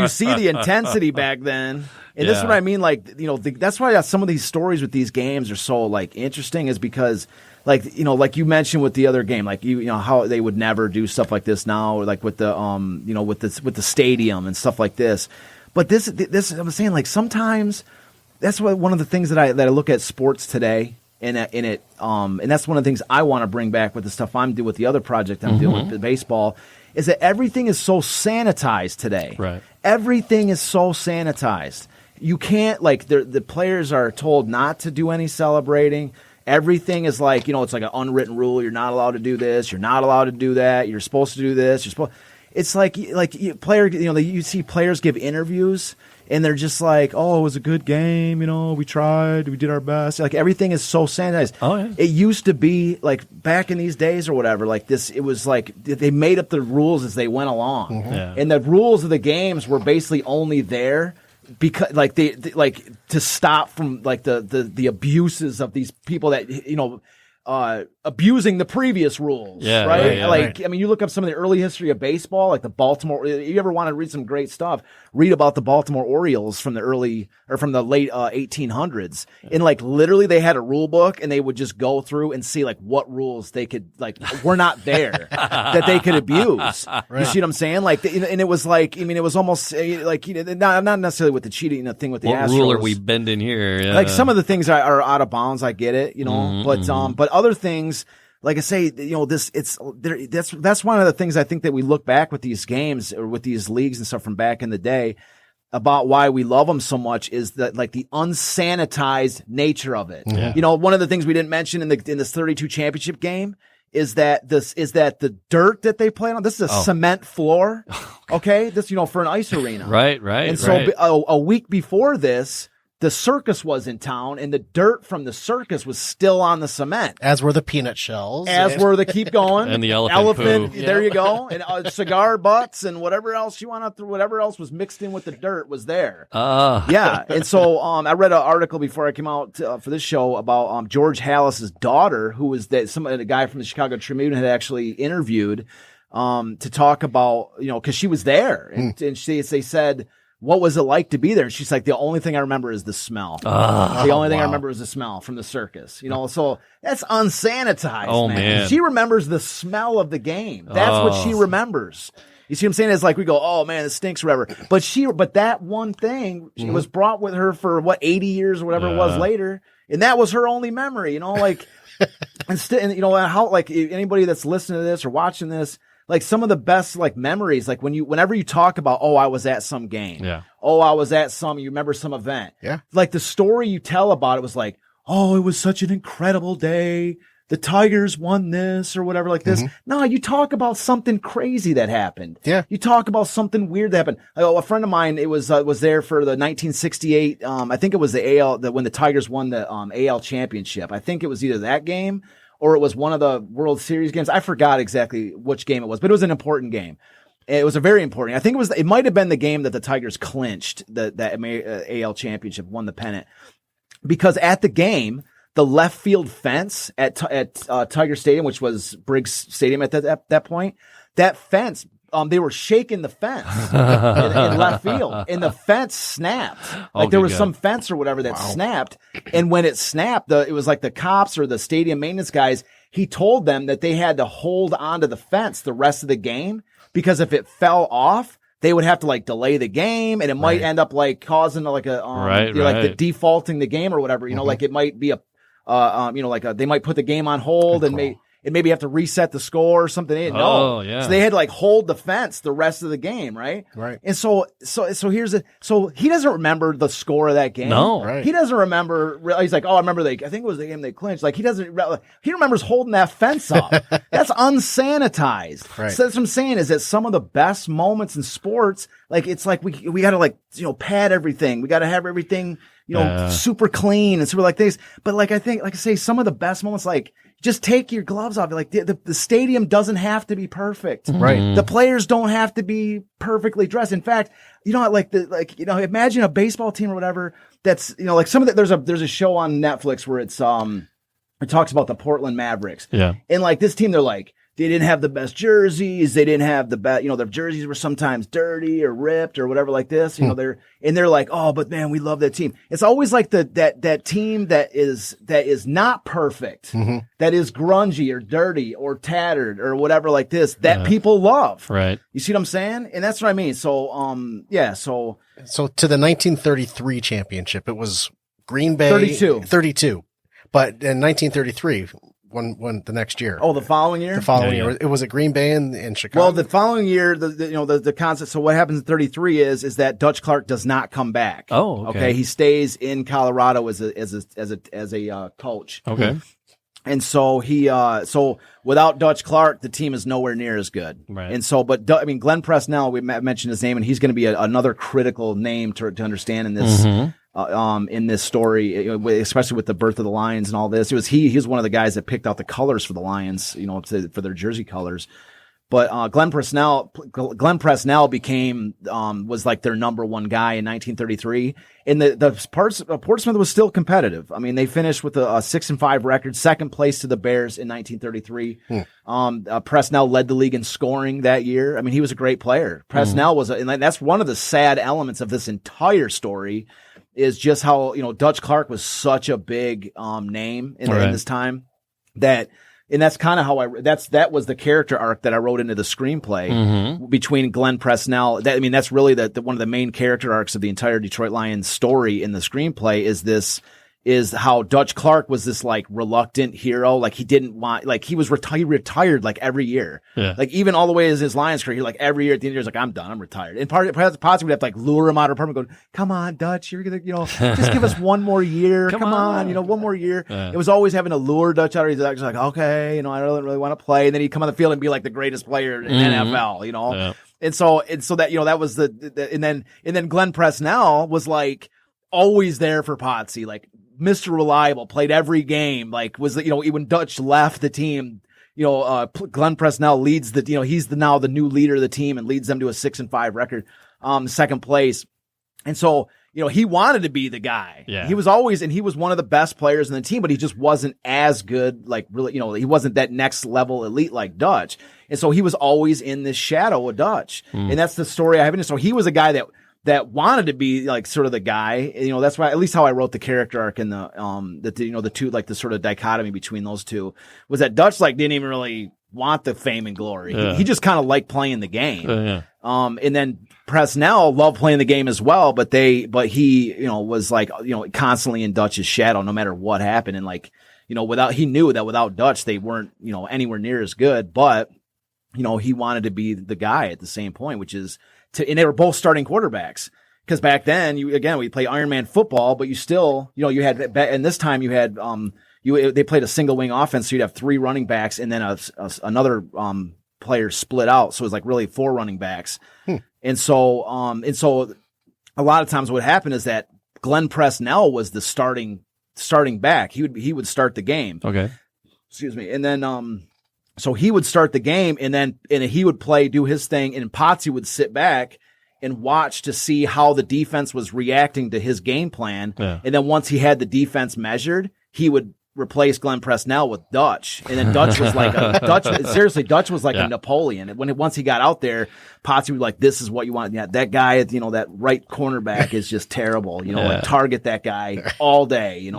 see the intensity back then. And this is what I mean. That's why some of these stories with these games are so interesting, is because like you mentioned with the other game, how they would never do stuff like this now, with the with the stadium and stuff like this. But this I was saying, sometimes that's one of the things that I look at sports today, and that's one of the things I want to bring back with the stuff I'm doing with the other project I'm doing with baseball, is that everything is so sanitized today. Right. Everything is so sanitized. You can't the players are told not to do any celebrating. Everything is it's like an unwritten rule. You're not allowed to do this. You're not allowed to do that. You're supposed to do this. You're supposed. It's you see players give interviews and they're just like, oh, it was a good game. We tried, we did our best. Everything is so sanitized. Oh, yeah. It used to be back in these days or whatever, it was they made up the rules as they went along. Yeah. And the rules of the games were basically only there because they to stop from the abuses of these people that abusing the previous rules, right? I mean, you look up some of the early history of baseball, like the Baltimore. You ever want to read some great stuff? Read about the Baltimore Orioles from the late 1800s, and like literally they had a rule book, and they would just go through and see like what rules they could were not there that they could abuse. Right. You see what I'm saying? Like, and it was like, I mean, it was almost like not necessarily with the cheating thing with the Astros. What rule are we bending here? Yeah. Like some of the things are out of bounds. I get it, but other things. Like I say, that's one of the things I think that we look back with these games or with these leagues and stuff from back in the day about why we love them so much is that like the unsanitized nature of it. Yeah. One of the things we didn't mention in this 32 championship game is that the dirt that they play on, this is a cement floor. Okay. This, for an ice arena. Right. And so a week before this, the circus was in town, and the dirt from the circus was still on the cement. As were the peanut shells. Keep going. And the elephant poo. There you go. And cigar butts and whatever else you want whatever else was mixed in with the dirt was there. Yeah. And so I read an article before I came out for this show about George Halas's daughter, who was a guy from the Chicago Tribune had actually interviewed to talk about, because she was there. And they said, what was it like to be there? She's like, the only thing I remember is the smell. The only thing I remember is the smell from the circus. So that's unsanitized. Oh, man. She remembers the smell of the game. That's what she remembers. You see what I'm saying? It's like we go, oh man, it stinks or whatever. But that one thing was brought with her for 80 years or whatever it was later. And that was her only memory, like, how, like anybody that's listening to this or watching this, like some of the best like memories, like whenever you talk about, I was at some game. Yeah. I was at you remember some event. Yeah. Like the story you tell about it was like, it was such an incredible day. The Tigers won this or whatever like this. No, you talk about something crazy that happened. Yeah. You talk about something weird that happened. A friend of mine, it was there for the 1968. I think it was the AL, when the Tigers won the AL championship. I think it was either that game or it was one of the World Series games. I forgot exactly which game it was, but it was an important game. It was a very important. I think it might have been the game that the Tigers clinched that AL championship, won the pennant, because at the game, the left field fence at Tiger Stadium, which was Briggs Stadium at that point, that fence, they were shaking the fence in left field, and the fence snapped. Like there was some fence or whatever that snapped, and when it snapped, it was like the cops or the stadium maintenance guys. He told them that they had to hold onto the fence the rest of the game, because if it fell off, they would have to like delay the game, and it might end up like causing like a like the defaulting the game or whatever. Like it might be they might put the game on hold and maybe have to reset the score or something. They didn't know. Oh, yeah. So they had to like hold the fence the rest of the game, right? Right. And so he doesn't remember the score of that game. No. Right. He doesn't remember. He's like, I remember I think it was the game they clinched. Like he remembers holding that fence up. That's unsanitized. Right. So that's what I'm saying, is that some of the best moments in sports, like it's like we got to like, pad everything. We got to have everything, super clean and super like this. But like, I think, like I say, some of the best moments, like, just take your gloves off. Like the stadium doesn't have to be perfect. Right. The players don't have to be perfectly dressed. In fact, imagine a baseball team or whatever that's, like some of the, there's a show on Netflix where it talks about the Portland Mavericks. Yeah. And like this team, they're like, they didn't have the best jerseys. They didn't have the best, their jerseys were sometimes dirty or ripped or whatever like this. They're like, oh, but man, we love that team. It's always like that team that is not perfect, that is grungy or dirty or tattered or whatever like this, that people love. Right. You see what I'm saying? And that's what I mean. So, So to the 1933 championship, it was Green Bay 32, but in 1933. Won the next year. Oh, the following year? The following year. It was at Green Bay in Chicago. Well, the following year, the concept. So what happens in 33 is that Dutch Clark does not come back. Oh, okay. He stays in Colorado as a coach. Okay. And so without Dutch Clark, the team is nowhere near as good. Right. And so, but Glenn Presnell, we mentioned his name, and he's going to be another critical name to understand in this. In this story, especially with the birth of the Lions and all this. He was one of the guys that picked out the colors for the Lions, for their jersey colors. But Glenn Presnell became was like their number one guy in 1933. And Portsmouth was still competitive. I mean, they finished with a 6-5 record, second place to the Bears in 1933. Presnell led the league in scoring that year. I mean, he was a great player. Presnell was, and that's one of the sad elements of this entire story, is just how, Dutch Clark was such a big in this time and that's kind of how that was the character arc that I wrote into the screenplay between Glenn Presnell. That's really one of the main character arcs of the entire Detroit Lions story in the screenplay is how Dutch Clark was this like reluctant hero. Like he didn't want, like he retired like every year. Yeah. Like even all the way as his Lions career, like every year at the end of the year, he's like, I'm done. I'm retired. And Potsy would have to like lure him out of apartment going, come on, Dutch, you're going to, just give us one more year. Come on, one more year. Yeah. It was always having to lure Dutch out. He's actually like, okay, I don't really want to play. And then he'd come on the field and be like the greatest player in NFL, Yeah. And so that, that was and then Glenn Presnell was like always there for Potsy, like, Mr. Reliable, played every game, like was, when Dutch left the team, Glenn Presnell leads he's now the new leader of the team and leads them to a 6-5 record, second place. And so, he wanted to be the guy. Yeah. He was always, and he was one of the best players in the team, but he just wasn't as good, like really, he wasn't that next level elite like Dutch. And so he was always in this shadow of Dutch. And that's the story I have. And so he was a guy that wanted to be like sort of the guy, that's why, at least how I wrote the character arc and the two, like the sort of dichotomy between those two was that Dutch like didn't even really want the fame and glory. Yeah. He just kind of liked playing the game. And then Presnell loved playing the game as well, but he, was like, constantly in Dutch's shadow no matter what happened. And like, he knew that without Dutch, they weren't, anywhere near as good, but, he wanted to be the guy at the same point, which is, and they were both starting quarterbacks because back then we play Iron Man football, but you still, you had, and this time you had, they played a single wing offense. So you'd have 3 running backs and then another, player split out. So it was like really 4 running backs. And so a lot of times what would happen is that Glenn Presnell was the starting back. He would start the game. Okay. Excuse me. And then, so he would start the game and he would do his thing, and Potsy would sit back and watch to see how the defense was reacting to his game plan. Yeah. And then once he had the defense measured, he would replace Glenn Presnell with Dutch. And then Dutch was like Dutch was like a Napoleon. And once he got out there, Potsy was like, this is what you want. Yeah, that guy, that right cornerback is just terrible. Like target that guy all day,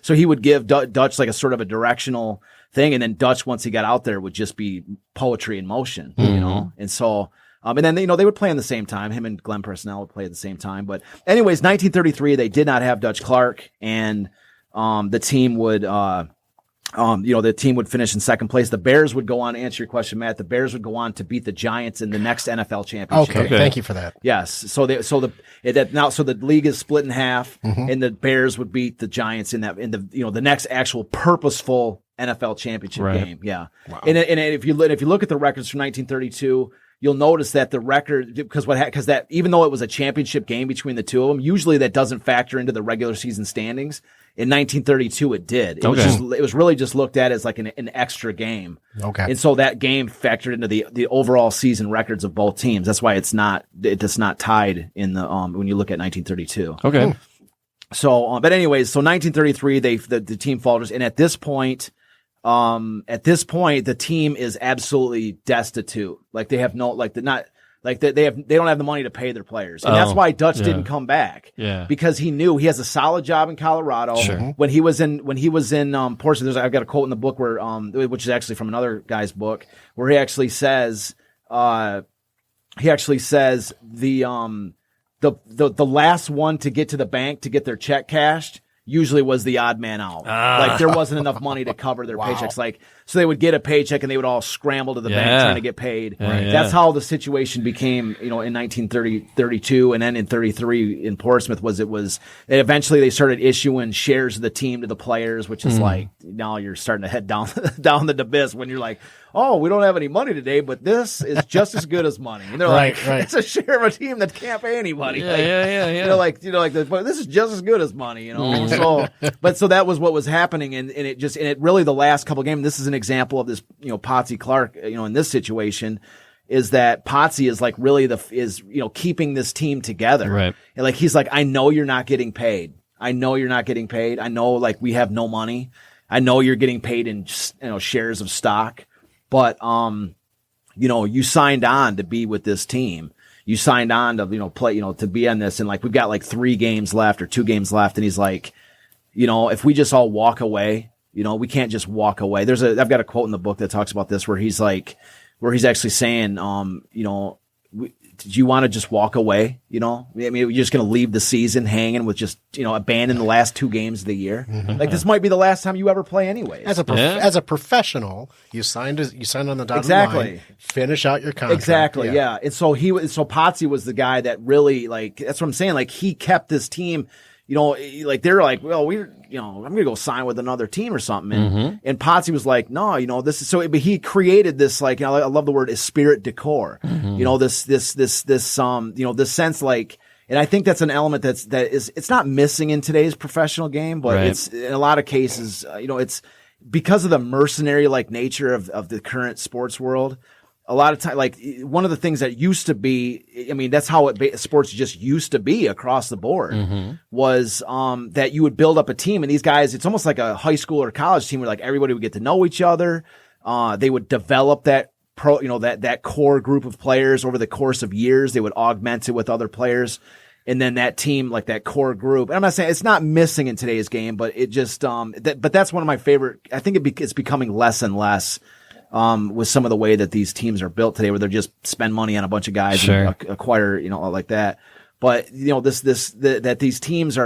So he would give Dutch like a sort of a directional thing. And then Dutch, once he got out there, would just be poetry in motion, And so, and then, they would play in the same time. Him and Glenn Presnell would play at the same time. But anyways, 1933, they did not have Dutch Clark, and the team would, the team would finish in second place. The Bears would go on to answer your question, Matt. The Bears would go on to beat the Giants in the next NFL championship. Okay. Thank you for that. Yes. So the league is split in half, and the Bears would beat the Giants in the next actual purposeful NFL championship game. Yeah. Wow. And if you look at the records from 1932, you'll notice that the record, because that even though it was a championship game between the two of them, usually that doesn't factor into the regular season standings. In 1932, it did. It was really just looked at as like an extra game. Okay. And so that game factored into the overall season records of both teams. That's why it's not tied in the, when you look at 1932. Okay. So, but anyways, so 1933, the team falters. And at this point, the team is absolutely destitute. Like they have they don't have the money to pay their players. And that's why Dutch didn't come back. Yeah. Because he knew he has a solid job in Colorado. Sure. When he was in Portsmouth, I've got a quote in the book where, which is actually from another guy's book, where he actually says the last one to get to the bank to get their check cashed usually was the odd man out. Like there wasn't enough money to cover their paychecks. Like, so they would get a paycheck and they would all scramble to the bank trying to get paid. Right. That's how the situation became, in 1932 and then in 33 in Portsmouth eventually they started issuing shares of the team to the players, which is like, now you're starting to head down the abyss when you're like, oh, we don't have any money today, but this is just as good as money. And they're right. It's a share of a team that can't pay anybody. But this is just as good as money, So that was what was happening, and it really the last couple of games. This is an example of this, Potsy Clark, in this situation. Is that Potsy is really keeping this team together. Right. And he's like, I know you're not getting paid. I know we have no money. I know you're getting paid in, shares of stock, but, you signed on to be with this team. You signed on to, play, to be on this. And we've got 3 games left or 2 games left. And he's like, if we just all walk away, we can't just walk away. I've got a quote in the book that talks about this where he's actually saying, do you want to just walk away? You're just going to leave the season hanging with just, abandon the last 2 games of the year. Mm-hmm. This might be the last time you ever play anyways. As a professional, you signed on the dotted line, finish out your contract. Exactly. Yeah. And so Potsy was the guy that really that's what I'm saying. He kept this team, they're like, well, I'm going to go sign with another team or something. And Potsy was like, no, this is but he created this, I love the word esprit de corps, this sense, and I think that's an element it's not missing in today's professional game, but it's in a lot of cases, it's because of the mercenary nature of the current sports world. A lot of time, one of the things that used to be, that's how sports just used to be across the board, was that you would build up a team, and these guys, it's almost like a high school or college team where everybody would get to know each other. They would develop that that core group of players over the course of years. They would augment it with other players, and then that team, that core group. And I'm not saying it's not missing in today's game, but it just but that's one of my favorite. I think it's becoming less and less. With some of the way that these teams are built today, where they're just spend money on a bunch of guys and acquire, like that. But, that these teams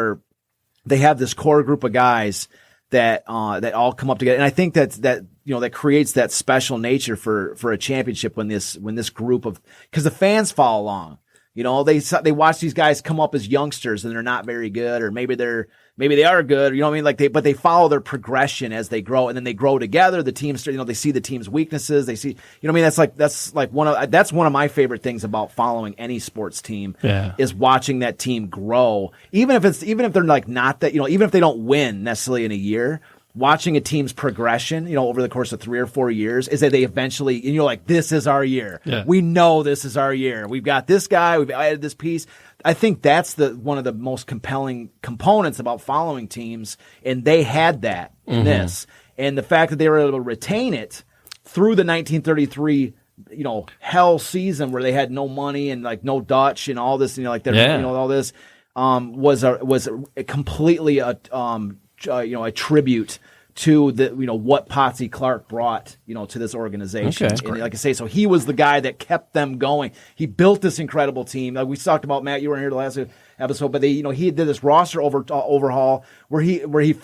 they have this core group of guys that all come up together. And I think that creates that special nature for a championship when this group because the fans follow along. They watch these guys come up as youngsters and they're not very good, or maybe they are good, but they follow their progression as they grow, and then they grow together. The teams, they see the team's weaknesses. They see, that's one of my favorite things about following any sports team is watching that team grow. Even if they're not that, even if they don't win necessarily in a year, watching a team's progression, over the course of 3 or 4 years, is that they eventually, this is our year. Yeah. We know this is our year. We've got this guy. We've added this piece. I think that's one of the most compelling components about following teams, and they had that in this. And the fact that they were able to retain it through the 1933, hell season where they had no money and no Dutch and all this, all this, was completely a tribute to the what Potsy Clark brought to this organization. And like I say, so he was the guy that kept them going. He built this incredible team. We talked about, Matt, you were here the last episode, but he did this roster overhaul where his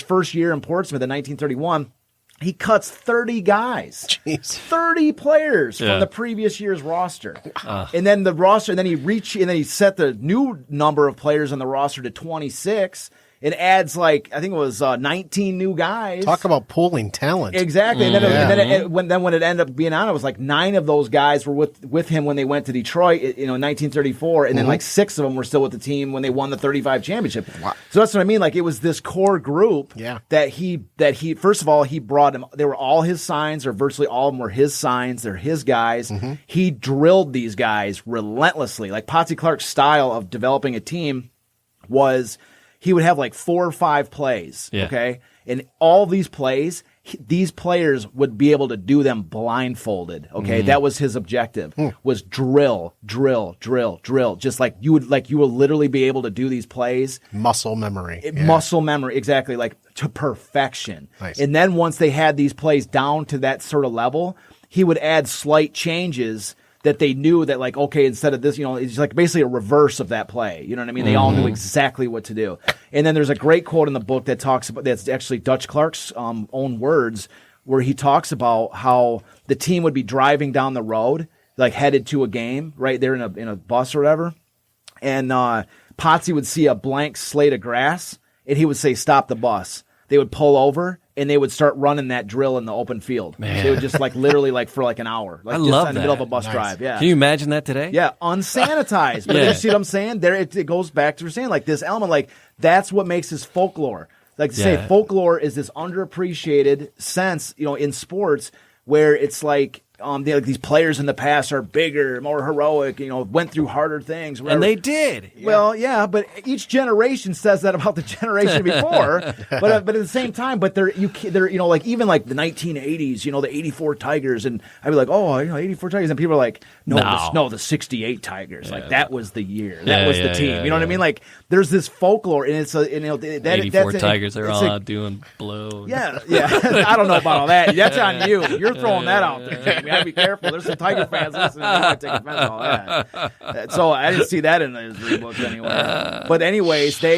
first year in Portsmouth in 1931. He cuts 30 guys, 30 players from the previous year's roster, and then he set the new number of players on the roster to 26. It adds I think it was 19 new guys. Talk about pooling talent. Exactly. And then, when it ended up being on, it was 9 of those guys were with him when they went to Detroit, in 1934, and then 6 of them were still with the team when they won the 35 championship. Wow. So that's what I mean. It was this core group that he first of all, he brought them. They were all his signs, or virtually all of them were his signs. They're his guys. He drilled these guys relentlessly. Potsy Clark's style of developing a team was, he would have 4 or 5 plays, okay? And all these plays, these players would be able to do them blindfolded, okay? That was his objective, was drill. Just you would literally be able to do these plays. Muscle memory. Muscle memory, exactly, to perfection. Nice. And then once they had these plays down to that sort of level, he would add slight changes that they knew that okay, instead of this, it's basically a reverse of that play. You know what I mean? They all knew exactly what to do. And then there's a great quote in the book that talks about, that's actually Dutch Clark's own words, where he talks about how the team would be driving down the road, headed to a game, right there in a bus or whatever. And Potsy would see a blank slate of grass, and he would say, "Stop the bus." They would pull over, and they would start running that drill in the open field. Man. They would just like literally like for like an hour, like I just love in the that. middle of a bus drive. Yeah. Can you imagine that today? Yeah, unsanitized. But Yeah. you see what I'm saying? There, it goes back to what we're saying, like this element, like that's what makes this folklore. Like to say folklore is this underappreciated sense, in sports where it's like, these players in the past are bigger, more heroic, went through harder things. Whatever. And they did. Well, yeah, but each generation says that about the generation before. but at the same time, but they're like even like the 1980s, the 84 Tigers, and I'd be like, 84 Tigers, and people are like, the 68 Tigers, like that was the year, that was the team. You know what I mean? Like there's this folklore, and it's 84 Tigers are all out doing blow. Yeah. I don't know about all that. That's on you. You're throwing that out there, Jamie. I'd be careful. There's some Tiger fans listening. They might take offense to all that. So I didn't see that in the history books anyway. But anyways, but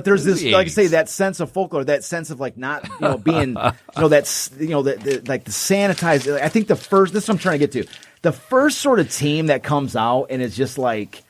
there's this, like I say, that sense of folklore, that sense of like not, being, that's, like the sanitized. I think this is what I'm trying to get to. The first sort of team that comes out and is just like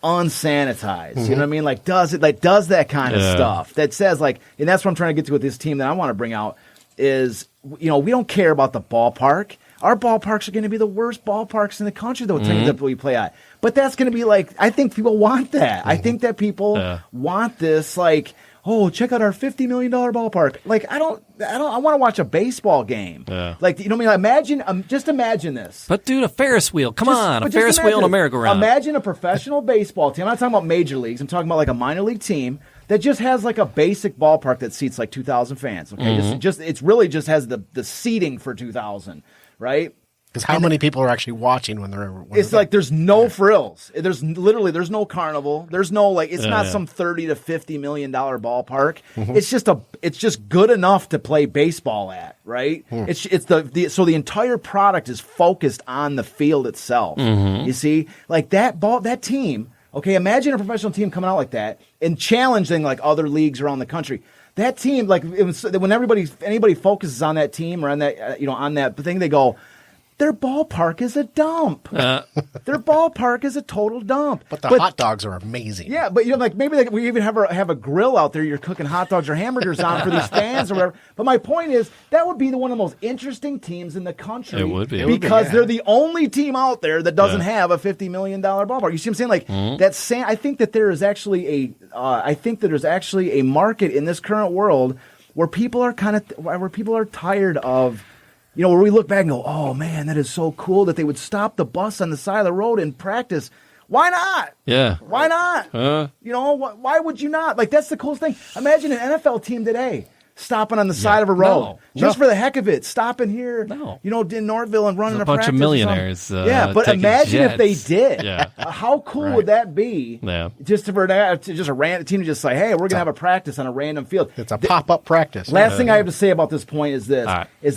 unsanitized, you know what I mean? Like does that kind of stuff that says like, and that's what I'm trying to get to with this team that I want to bring out is, we don't care about the ballpark. Our ballparks are going to be the worst ballparks in the country that we play at. But that's going to be like, I think people want that. I think that people want this, like, oh, check out our $50 million ballpark. Like, I want to watch a baseball game. Yeah. Like, imagine, just imagine this. But dude, a Ferris wheel. Come on, a Ferris wheel and a merry-go-round. Imagine a professional baseball team. I'm not talking about major leagues. I'm talking about like a minor league team that just has like a basic ballpark that seats like 2,000 fans. Okay, it's really just has the seating for 2,000, right? Because how many people are actually watching when they're? It's like there's no frills. There's no carnival. There's no like. It's not some $30 to $50 million ballpark. It's just good enough to play baseball at, right? So the entire product is focused on the field itself. You see, like that team. Okay, imagine a professional team coming out like that and challenging like other leagues around the country. That team, like when anybody focuses on that team or on that on that thing, they go, their ballpark is a dump. Their ballpark is a total dump. But hot dogs are amazing. Yeah, but like maybe we even have a grill out there you're cooking hot dogs or hamburgers on for these fans or whatever. But my point is that would be one of the most interesting teams in the country. It would be. Because they're the only team out there that doesn't have a $50 million ballpark. You see what I'm saying? Like I think that there is actually a market in this current world where people are tired of, where we look back and go, oh, man, that is so cool that they would stop the bus on the side of the road and practice. Why not? Yeah. Why not? Why would you not? Like, that's the coolest thing. Imagine an NFL team today stopping on the side of a road. Just for the heck of it. Stopping here, in Northville and running a bunch practice. Of millionaires. But imagine jets. if they did. Yeah. How cool would that be? Yeah. Just for just a random team to just say, hey, we're going to have a practice on a random field. It's a pop-up practice. Last thing I have to say about this point is this: is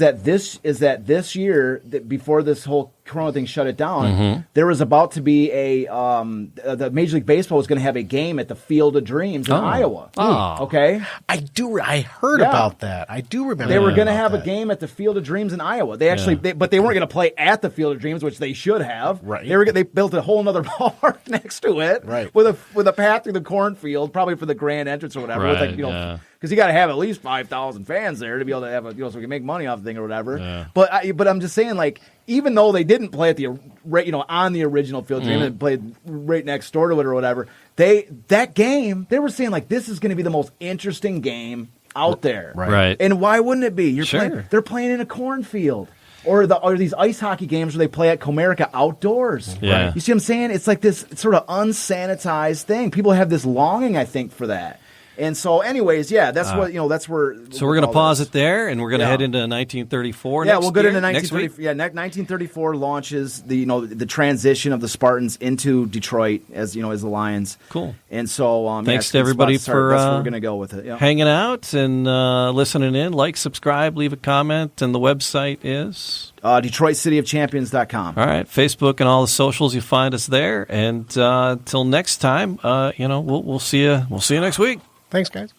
that this year, before this whole Corona thing shut it down, there was about to be the Major League Baseball was going to have a game at the Field of Dreams in Iowa. Oh. Okay, I heard about that. I do remember. They were going to have a game at the Field of Dreams in Iowa. They actually, but they weren't going to play at the Field of Dreams, which they should have. Right. They built a whole other ballpark next to it, right, with a path through the cornfield, probably for the grand entrance or whatever. Right, because you got to have at least 5,000 fans there to be able to have so we can make money off the thing or whatever. Yeah. But I'm just saying, like, even though they didn't play at on the original Field of Dreams and played right next door to it or whatever, they were saying like this is going to be the most interesting game out there, right? And why wouldn't it be? They're playing in a cornfield. Or these ice hockey games where they play at Comerica outdoors. Yeah. Right? You see what I'm saying? It's like this sort of unsanitized thing. People have this longing, I think, for that. And so, anyways, that's that's where. So we're going to pause it there, and we're going to head into 1934. Yeah, we'll go into 1934. Yeah, 1934 launches the transition of the Spartans into Detroit as the Lions. Cool. And so, thanks to everybody for that's where we're going to go with it. Yeah. Hanging out and listening in. Like, subscribe, leave a comment, and the website is DetroitCityOfChampions.com. All right, Facebook and all the socials, you find us there. And till next time, we'll see you. We'll see you next week. Thanks, guys.